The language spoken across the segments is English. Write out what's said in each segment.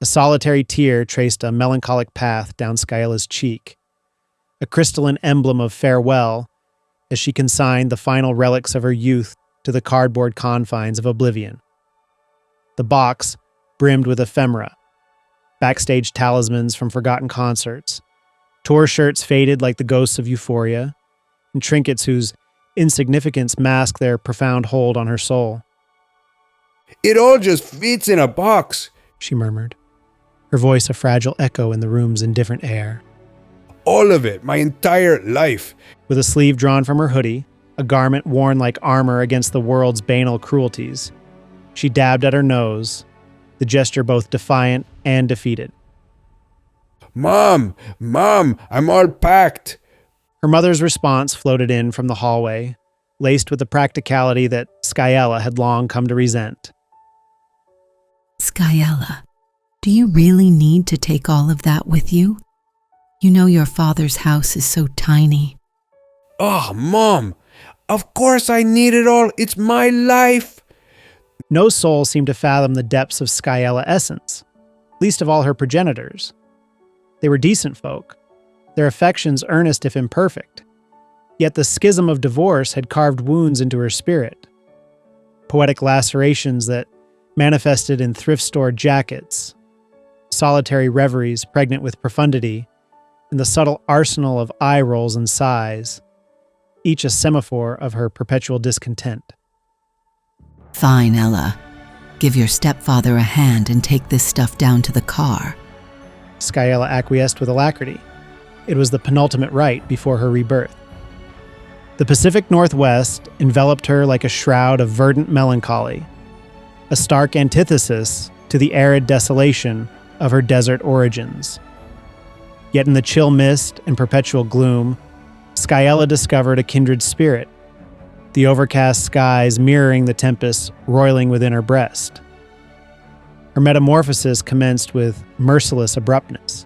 A solitary tear traced a melancholic path down Schuyella's cheek, a crystalline emblem of farewell as she consigned the final relics of her youth to the cardboard confines of oblivion. The box brimmed with ephemera, backstage talismans from forgotten concerts, tour shirts faded like the ghosts of euphoria, and trinkets whose insignificance masked their profound hold on her soul. "It all just fits in a box," she murmured, her voice a fragile echo in the room's indifferent air. "All of it, my entire life." With a sleeve drawn from her hoodie, a garment worn like armor against the world's banal cruelties, she dabbed at her nose, the gesture both defiant and defeated. Mom, I'm all packed." Her mother's response floated in from the hallway, laced with the practicality that Schuyella had long come to resent. Schuyella, do you really need to take all of that with you? You know your father's house is so tiny. "Oh, Mom, of course I need it all. It's my life." No soul seemed to fathom the depths of Schuyella essence, least of all her progenitors. They were decent folk, their affections earnest if imperfect, yet the schism of divorce had carved wounds into her spirit. Poetic lacerations that manifested in thrift store jackets, solitary reveries pregnant with profundity, and the subtle arsenal of eye rolls and sighs, each a semaphore of her perpetual discontent. Fine, Ella. Give your stepfather a hand and take this stuff down to the car. Schuyella acquiesced with alacrity. It was the penultimate rite before her rebirth. The Pacific Northwest enveloped her like a shroud of verdant melancholy, a stark antithesis to the arid desolation of her desert origins. Yet in the chill mist and perpetual gloom, Schuyella discovered a kindred spirit, the overcast skies mirroring the tempests roiling within her breast. Her metamorphosis commenced with merciless abruptness.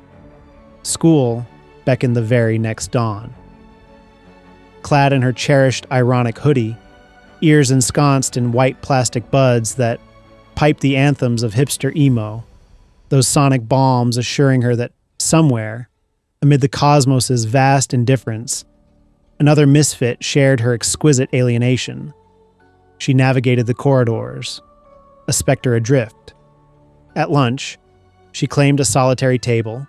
School beckoned the very next dawn. Clad in her cherished ironic hoodie, ears ensconced in white plastic buds that piped the anthems of hipster emo, those sonic bombs assuring her that somewhere, amid the cosmos's vast indifference, another misfit shared her exquisite alienation. She navigated the corridors, a specter adrift. At lunch, she claimed a solitary table,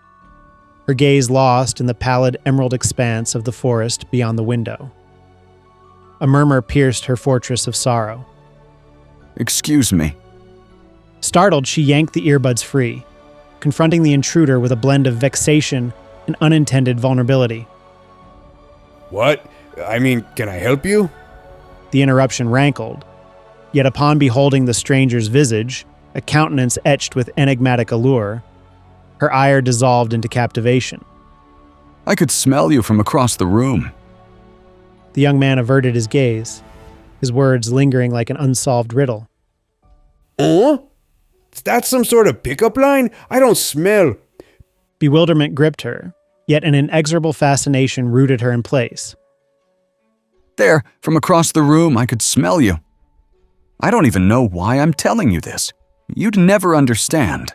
her gaze lost in the pallid emerald expanse of the forest beyond the window. A murmur pierced her fortress of sorrow. "Excuse me." Startled, she yanked the earbuds free, confronting the intruder with a blend of vexation and unintended vulnerability. "What? I mean, can I help you?" The interruption rankled, yet upon beholding the stranger's visage, a countenance etched with enigmatic allure, her ire dissolved into captivation. "I could smell you from across the room." The young man averted his gaze, his words lingering like an unsolved riddle. Is that some sort of pickup line? I don't smell. Bewilderment gripped her, yet an inexorable fascination rooted her in place. "There, from across the room, I could smell you. I don't even know why I'm telling you this. You'd never understand."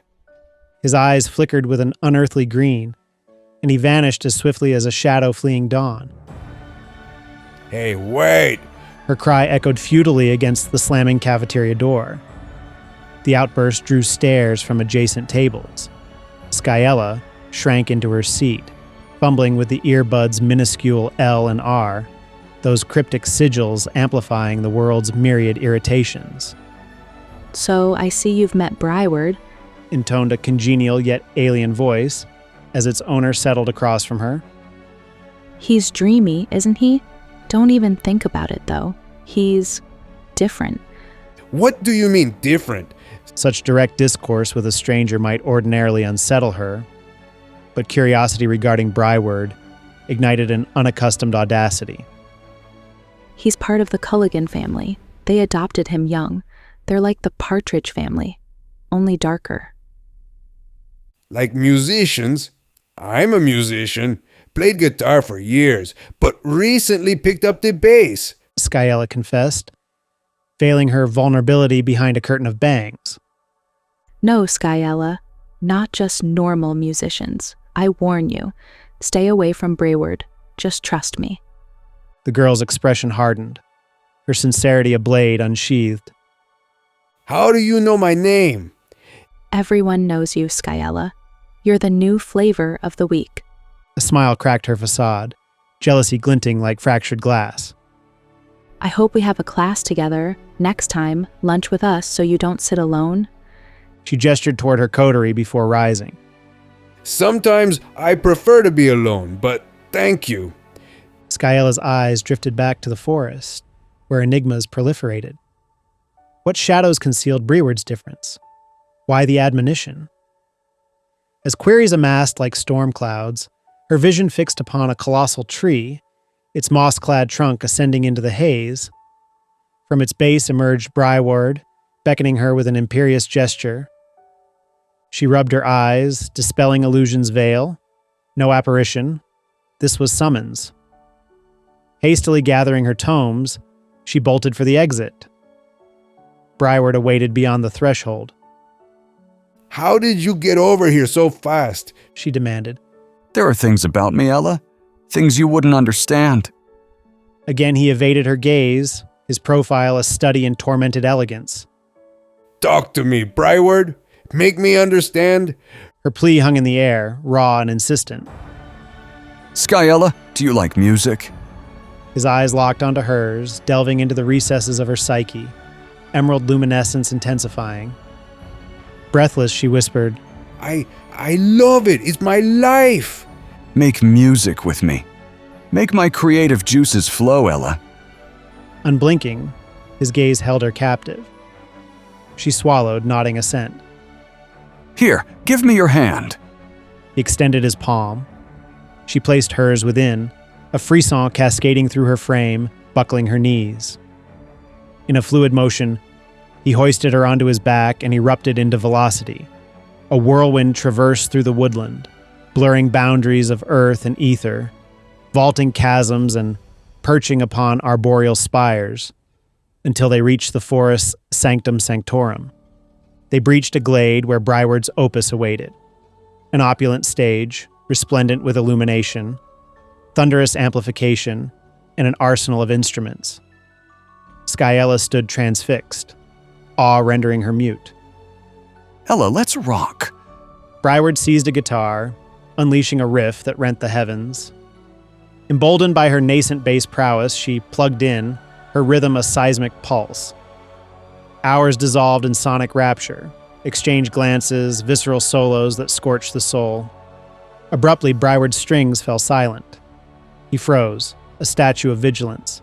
His eyes flickered with an unearthly green, and he vanished as swiftly as a shadow fleeing dawn. "Hey, wait!" Her cry echoed futilely against the slamming cafeteria door. The outburst drew stares from adjacent tables. Schuyella shrank into her seat, fumbling with the earbud's minuscule L and R, those cryptic sigils amplifying the world's myriad irritations. "So I see you've met Briward," intoned a congenial yet alien voice as its owner settled across from her. "He's dreamy, isn't he? Don't even think about it, though. He's different." "What do you mean, different?" Such direct discourse with a stranger might ordinarily unsettle her, but curiosity regarding Briward ignited an unaccustomed audacity. "He's part of the Culligan family. They adopted him young. They're like the Partridge family, only darker." "Like musicians? I'm a musician. Played guitar for years, but recently picked up the bass," Schuyella confessed, veiling her vulnerability behind a curtain of bangs. "No, Schuyella. not just normal musicians. I warn you, stay away from Briward. Just trust me. The girl's expression hardened, her sincerity a blade unsheathed. How do you know my name? Everyone knows you, Schuyella. You're the new flavor of the week. A smile cracked her facade, jealousy glinting like fractured glass. I hope we have a class together. Next time, lunch with us so you don't sit alone. She gestured toward her coterie before rising. Sometimes I prefer to be alone, but thank you. Schuyela's eyes drifted back to the forest, where enigmas proliferated. What shadows concealed Briward's difference? Why the admonition? As queries amassed like storm clouds, her vision fixed upon a colossal tree, its moss-clad trunk ascending into the haze. From its base emerged Briward, beckoning her with an imperious gesture. She rubbed her eyes, dispelling illusion's veil. No apparition. This was summons. Hastily gathering her tomes, she bolted for the exit. Briward awaited beyond the threshold. How did you get over here so fast? She demanded. There are things about me, Ella. Things you wouldn't understand. Again he evaded her gaze, his profile a study in tormented elegance. Talk to me, Briward. Make me understand. Her plea hung in the air, raw and insistent. Schuyella, do you like music? His eyes locked onto hers, delving into the recesses of her psyche, emerald luminescence intensifying. Breathless, she whispered, I love it. It's my life. Make music with me. Make my creative juices flow, Ella. Unblinking, his gaze held her captive. She swallowed, nodding assent. Here, give me your hand. He extended his palm. She placed hers within, a frisson cascading through her frame, buckling her knees. In a fluid motion, he hoisted her onto his back and erupted into velocity. A whirlwind traversed through the woodland, blurring boundaries of earth and ether, vaulting chasms and perching upon arboreal spires, until they reached the forest's sanctum sanctorum. They breached a glade where Briward's opus awaited. An opulent stage, resplendent with illumination, thunderous amplification, and an arsenal of instruments. Schuyella stood transfixed, awe rendering her mute. Ella, let's rock. Briward seized a guitar, unleashing a riff that rent the heavens. Emboldened by her nascent bass prowess, she plugged in, her rhythm a seismic pulse. Hours dissolved in sonic rapture, exchanged glances, visceral solos that scorched the soul. Abruptly, Briward's strings fell silent. He froze, a statue of vigilance.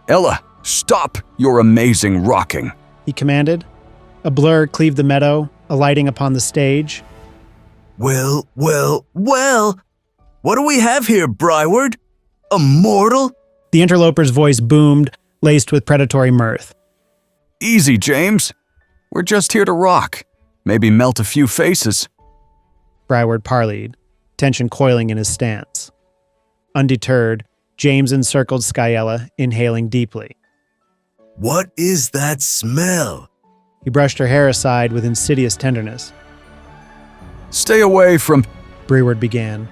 Ella, stop your amazing rocking, He commanded. A blur cleaved the meadow, alighting upon the stage. Well, what do we have here, Briward? A mortal? The interloper's voice boomed, laced with predatory mirth. Easy, James. We're just here to rock. Maybe melt a few faces. Briward parleyed, tension coiling in his stance. Undeterred, James encircled Schuyella, inhaling deeply. What is that smell? He brushed her hair aside with insidious tenderness. Stay away from... Briward began,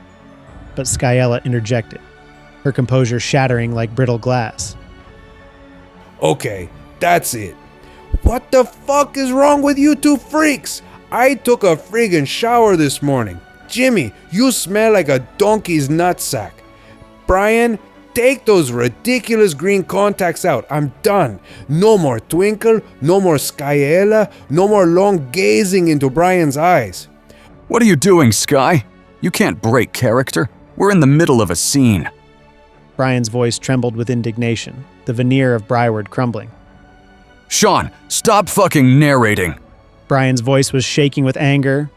but Schuyella interjected, her composure shattering like brittle glass. Okay, that's it. What the fuck is wrong with you two freaks? I took a friggin' shower this morning. Jimmy, you smell like a donkey's nutsack. Brian, take those ridiculous green contacts out. I'm done. No more Twinkle, no more Schuyella, no more long gazing into Brian's eyes. What are you doing, Sky? You can't break character. We're in the middle of a scene. Brian's voice trembled with indignation, the veneer of Briward crumbling. Sean, stop fucking narrating. Brian's voice was shaking with anger.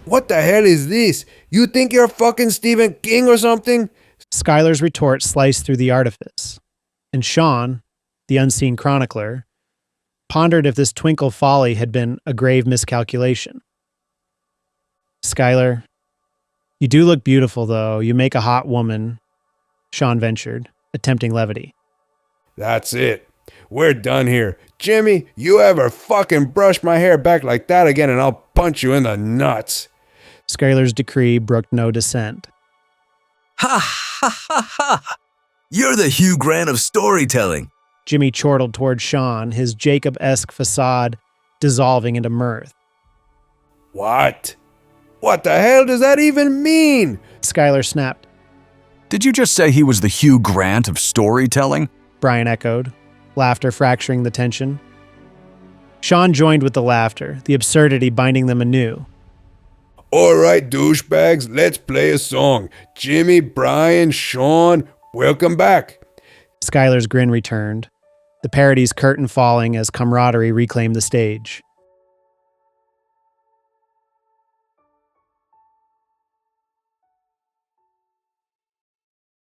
What the hell is this? You think you're fucking Stephen King or something? Schuyler's retort sliced through the artifice, and Sean, the unseen chronicler, pondered if this Twinkle folly had been a grave miscalculation. Schuyler, you do look beautiful, though. You make a hot woman, Sean ventured, attempting levity. That's it. We're done here. Jimmy, you ever fucking brush my hair back like that again and I'll punch you in the nuts. Schuyler's decree brooked no dissent. Ha ha ha ha! You're the Hugh Grant of storytelling. Jimmy chortled toward Sean, his Jacob-esque facade dissolving into mirth. What? What the hell does that even mean? Schuyler snapped. Did you just say he was the Hugh Grant of storytelling? Brian echoed, laughter fracturing the tension. Sean joined with the laughter, the absurdity binding them anew. All right, douchebags, let's play a song. Jimmy, Brian, Sean, welcome back. Schuyler's grin returned, the parody's curtain falling as camaraderie reclaimed the stage.